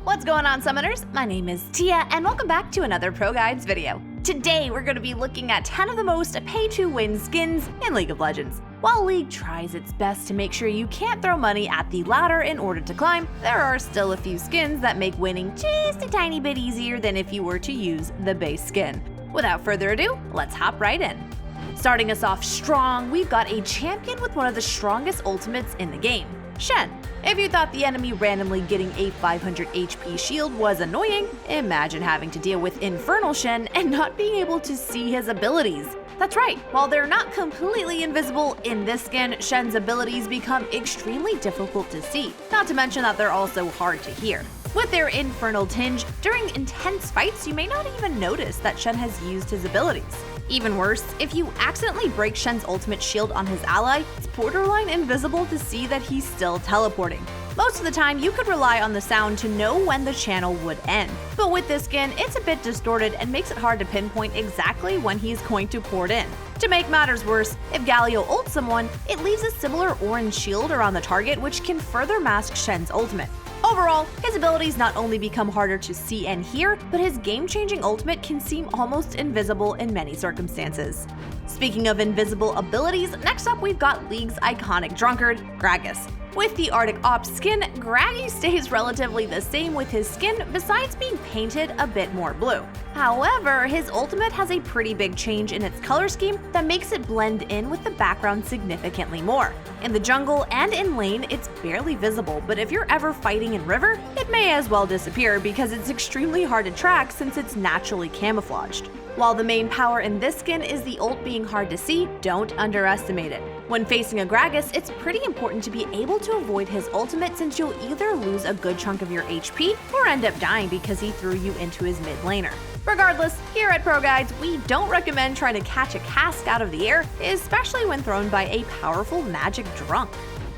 What's going on, Summoners? My name is Tia, and welcome back to another ProGuides video. Today, we're going to be looking at 10 of the most pay-to-win skins in League of Legends. While League tries its best to make sure you can't throw money at the ladder in order to climb, there are still a few skins that make winning just a tiny bit easier than if you were to use the base skin. Without further ado, let's hop right in. Starting us off strong, we've got a champion with one of the strongest ultimates in the game, SHEN. If you thought the enemy randomly getting a 500 HP shield was annoying, imagine having to deal with Infernal SHEN and not being able to see his abilities. That's right, while they're not completely invisible in this skin, SHEN's abilities become extremely difficult to see, not to mention that they're also hard to hear. With their infernal tinge, during intense fights you may not even notice that SHEN has used his abilities. Even worse, if you accidentally break SHEN's ultimate shield on his ally, it's borderline invisible to see that he's still teleporting. Most of the time, you could rely on the sound to know when the channel would end. But with this skin, it's a bit distorted and makes it hard to pinpoint exactly when he's going to port in. To make matters worse, if Galio ults someone, it leaves a similar orange shield around the target, which can further mask SHEN's ultimate. Overall, his abilities not only become harder to see and hear, but his game-changing ultimate can seem almost invisible in many circumstances. Speaking of invisible abilities, next up we've got League's iconic drunkard, GRAGAS. With the Arctic Ops skin, Graggy stays relatively the same with his skin besides being painted a bit more blue. However, his ultimate has a pretty big change in its color scheme that makes it blend in with the background significantly more. In the jungle and in lane, it's barely visible, but if you're ever fighting in river, it may as well disappear because it's extremely hard to track since it's naturally camouflaged. While the main power in this skin is the ult being hard to see, don't underestimate it. When facing a Gragas, it's pretty important to be able to avoid his ultimate since you'll either lose a good chunk of your HP or end up dying because he threw you into his mid laner. Regardless, here at ProGuides, we don't recommend trying to catch a cask out of the air, especially when thrown by a powerful magic drunk.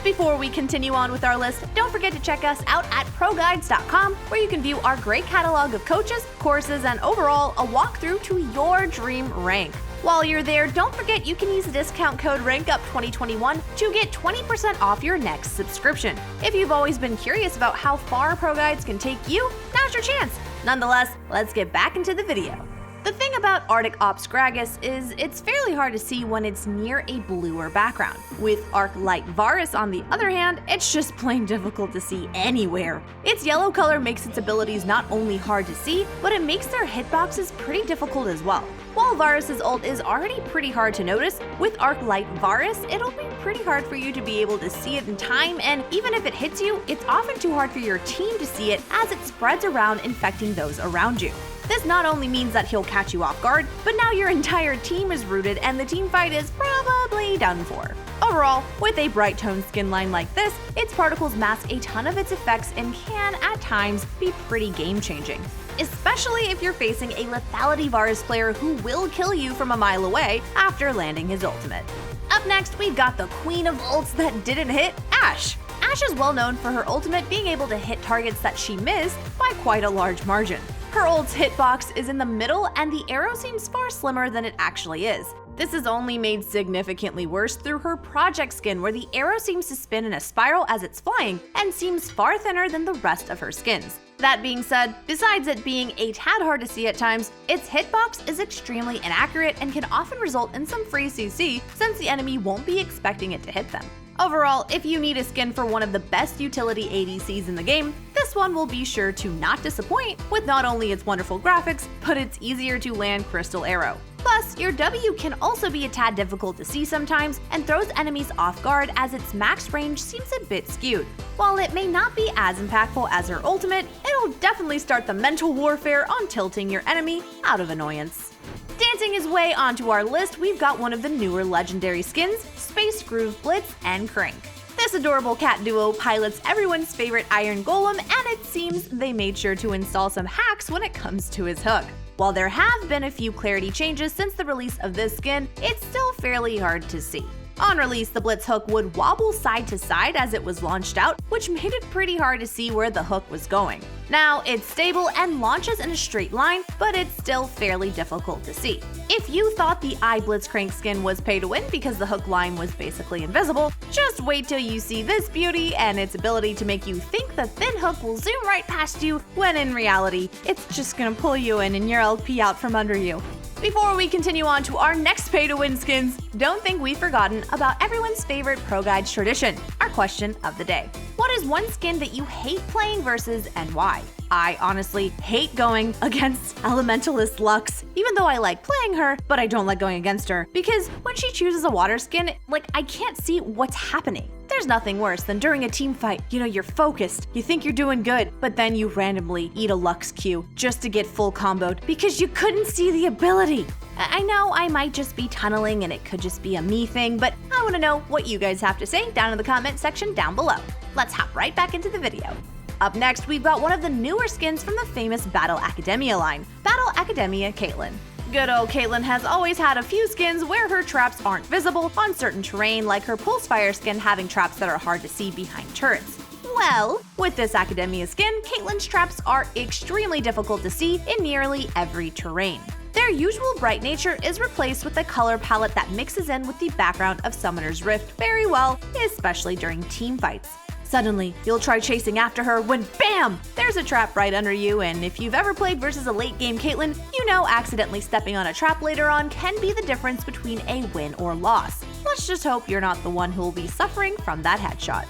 Before we continue on with our list, don't forget to check us out at ProGuides.com, where you can view our great catalog of coaches, courses, and overall a walkthrough to your dream rank. While you're there, don't forget you can use the discount code RANKUP2021 to get 20% off your next subscription. If you've always been curious about how far ProGuides can take you, now's your chance. Nonetheless, let's get back into the video. The thing about Arctic Ops Gragas is it's fairly hard to see when it's near a bluer background. With Arc Light Varus, on the other hand, it's just plain difficult to see anywhere. Its yellow color makes its abilities not only hard to see, but it makes their hitboxes pretty difficult as well. While Varus's ult is already pretty hard to notice, with Arc Light Varus, it'll be pretty hard for you to be able to see it in time, and even if it hits you, it's often too hard for your team to see it as it spreads around, infecting those around you. This not only means that he'll catch you off guard, but now your entire team is rooted and the team fight is probably done for. Overall, with a bright toned skin line like this, its particles mask a ton of its effects and can, at times, be pretty game-changing. Especially if you're facing a Lethality Varus player who will kill you from a mile away after landing his ultimate. Up next, we've got the queen of ults that didn't hit, ASHE. ASHE is well known for her ultimate being able to hit targets that she missed by quite a large margin. Her ult's hitbox is in the middle and the arrow seems far slimmer than it actually is. This is only made significantly worse through her project skin, where the arrow seems to spin in a spiral as it's flying and seems far thinner than the rest of her skins. That being said, besides it being a tad hard to see at times, its hitbox is extremely inaccurate and can often result in some free CC since the enemy won't be expecting it to hit them. Overall, if you need a skin for one of the best utility ADCs in the game, this one will be sure to not disappoint with not only its wonderful graphics, but its easier to land crystal arrow. Plus, your W can also be a tad difficult to see sometimes and throws enemies off guard as its max range seems a bit skewed. While it may not be as impactful as her ultimate, it'll definitely start the mental warfare on tilting your enemy out of annoyance. Dancing his way onto our list, we've got one of the newer legendary skins, Space Groove Blitz and Crank. This adorable cat duo pilots everyone's favorite Iron Golem, and it seems they made sure to install some hacks when it comes to his hook. While there have been a few clarity changes since the release of this skin, it's still fairly hard to see. On release, the Blitz hook would wobble side to side as it was launched out, which made it pretty hard to see where the hook was going. Now, it's stable and launches in a straight line, but it's still fairly difficult to see. If you thought the Eye Blitzcrank skin was pay to win because the hook line was basically invisible, just wait till you see this beauty and its ability to make you think the thin hook will zoom right past you, when in reality, it's just gonna pull you in and your LP out from under you. Before we continue on to our next pay-to-win skins, don't think we've forgotten about everyone's favorite ProGuides tradition, our question of the day. What is one skin that you hate playing versus and why? I honestly hate going against Elementalist Lux, even though I like playing her, but I don't like going against her, because when she chooses a water skin, I can't see what's happening. There's nothing worse than during a team fight, you're focused, you think you're doing good, but then you randomly eat a Lux Q just to get full comboed because you couldn't see the ability. I know I might just be tunneling and it could just be a me thing, but I want to know what you guys have to say down in the comment section down below. Let's hop right back into the video. Up next, we've got one of the newer skins from the famous Battle Academia line, Battle Academia CAITLYN. Good old CAITLYN has always had a few skins where her traps aren't visible on certain terrain, like her Pulsefire skin having traps that are hard to see behind turrets. Well, with this Academia skin, CAITLYN's traps are extremely difficult to see in nearly every terrain. Their usual bright nature is replaced with a color palette that mixes in with the background of Summoner's Rift very well, especially during team fights. Suddenly, you'll try chasing after her when BAM! There's a trap right under you, and if you've ever played versus a late game CAITLYN, you know accidentally stepping on a trap later on can be the difference between a win or loss. Let's just hope you're not the one who will be suffering from that headshot.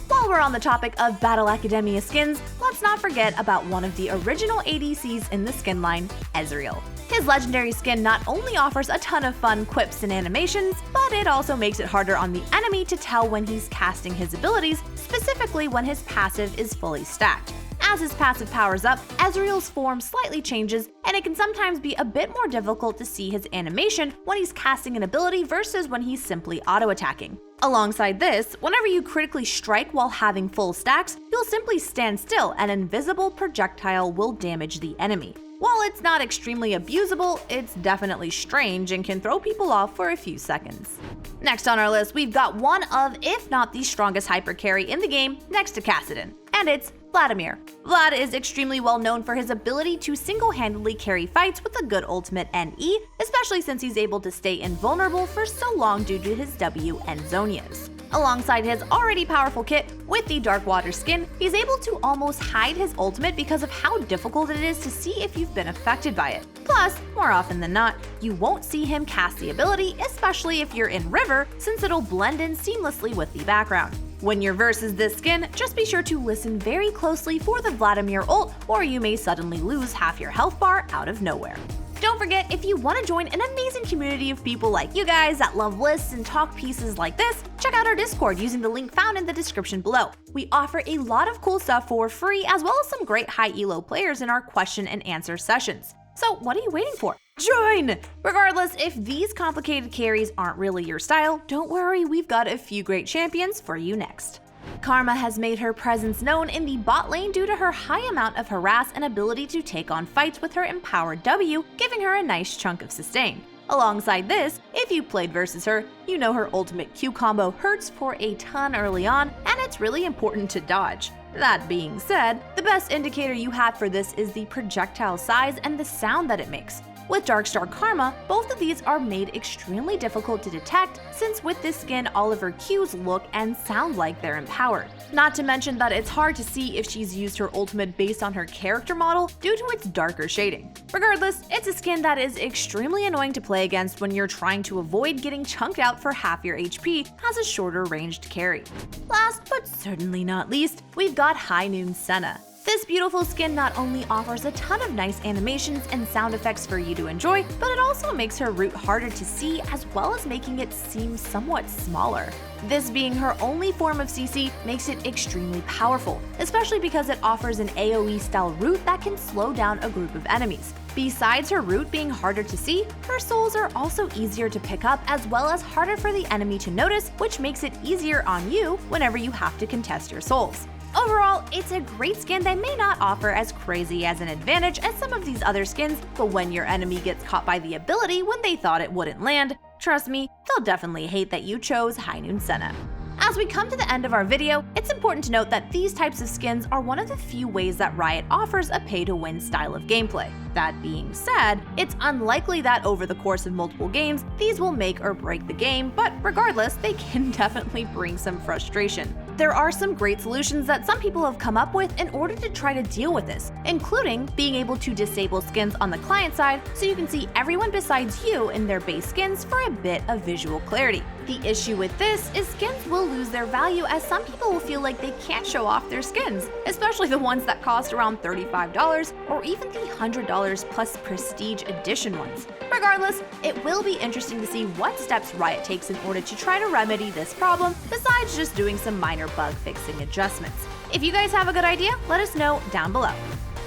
While we're on the topic of Battle Academia skins, let's not forget about one of the original ADCs in the skin line, Ezreal. His legendary skin not only offers a ton of fun quips and animations, but it also makes it harder on the enemy to tell when he's casting his abilities, specifically when his passive is fully stacked. As his passive powers up, Ezreal's form slightly changes, and it can sometimes be a bit more difficult to see his animation when he's casting an ability versus when he's simply auto-attacking. Alongside this, whenever you critically strike while having full stacks, you'll simply stand still and an invisible projectile will damage the enemy. While it's not extremely abusable, it's definitely strange and can throw people off for a few seconds. Next on our list, we've got one of, if not the strongest hyper carry in the game, next to Kassadin, and it's VLADIMIR. Vlad is extremely well known for his ability to single-handedly carry fights with a good ultimate and E, especially since he's able to stay invulnerable for so long due to his W and Zhonya's. Alongside his already powerful kit, with the Dark Water skin, he's able to almost hide his ultimate because of how difficult it is to see if you've been affected by it. Plus, more often than not, you won't see him cast the ability, especially if you're in River, since it'll blend in seamlessly with the background. When you're versus this skin, just be sure to listen very closely for the VLADIMIR ult, or you may suddenly lose half your health bar out of nowhere. Don't forget, if you want to join an amazing community of people like you guys that love lists and talk pieces like this, check out our Discord using the link found in the description below. We offer a lot of cool stuff for free, as well as some great high elo players in our question and answer sessions. So what are you waiting for? Join! Regardless, if these complicated carries aren't really your style, don't worry, we've got a few great champions for you next. Karma has made her presence known in the bot lane due to her high amount of harass and ability to take on fights with her empowered W, giving her a nice chunk of sustain. Alongside this, if you played versus her, you know her ultimate Q combo hurts for a ton early on, and it's really important to dodge. That being said, the best indicator you have for this is the projectile size and the sound that it makes. With Darkstar Karma, both of these are made extremely difficult to detect, since with this skin all of her Qs look and sound like they're empowered. Not to mention that it's hard to see if she's used her ultimate based on her character model due to its darker shading. Regardless, it's a skin that is extremely annoying to play against when you're trying to avoid getting chunked out for half your HP as a shorter ranged carry. Last but certainly not least, we've got HIGHNOON SENNA. This beautiful skin not only offers a ton of nice animations and sound effects for you to enjoy, but it also makes her route harder to see, as well as making it seem somewhat smaller. This being her only form of CC makes it extremely powerful, especially because it offers an AoE style route that can slow down a group of enemies. Besides her route being harder to see, her souls are also easier to pick up, as well as harder for the enemy to notice, which makes it easier on you whenever you have to contest your souls. Overall, it's a great skin that may not offer as crazy as an advantage as some of these other skins, but when your enemy gets caught by the ability when they thought it wouldn't land, trust me, they'll definitely hate that you chose HIGHNOON SENNA. As we come to the end of our video, it's important to note that these types of skins are one of the few ways that Riot offers a pay-to-win style of gameplay. That being said, it's unlikely that over the course of multiple games, these will make or break the game, but regardless, they can definitely bring some frustration. There are some great solutions that some people have come up with in order to try to deal with this, including being able to disable skins on the client side so you can see everyone besides you in their base skins for a bit of visual clarity. The issue with this is skins will lose their value as some people will feel like they can't show off their skins, especially the ones that cost around $35 or even the $100 plus prestige edition ones. Regardless, it will be interesting to see what steps Riot takes in order to try to remedy this problem, besides just doing some minor bug fixing adjustments. If you guys have a good idea, let us know down below.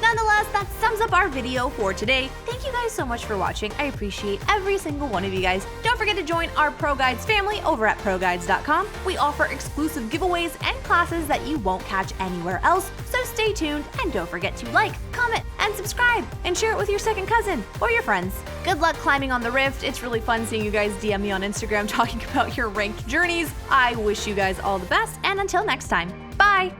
Nonetheless, that sums up our video for today. Thank you guys so much for watching. I appreciate every single one of you guys. Don't forget to join our ProGuides family over at ProGuides.com. We offer exclusive giveaways and classes that you won't catch anywhere else, so stay tuned and don't forget to like, comment, and subscribe, and share it with your second cousin or your friends. Good luck climbing on the Rift. It's really fun seeing you guys DM me on Instagram talking about your ranked journeys. I wish you guys all the best, and until next time, bye!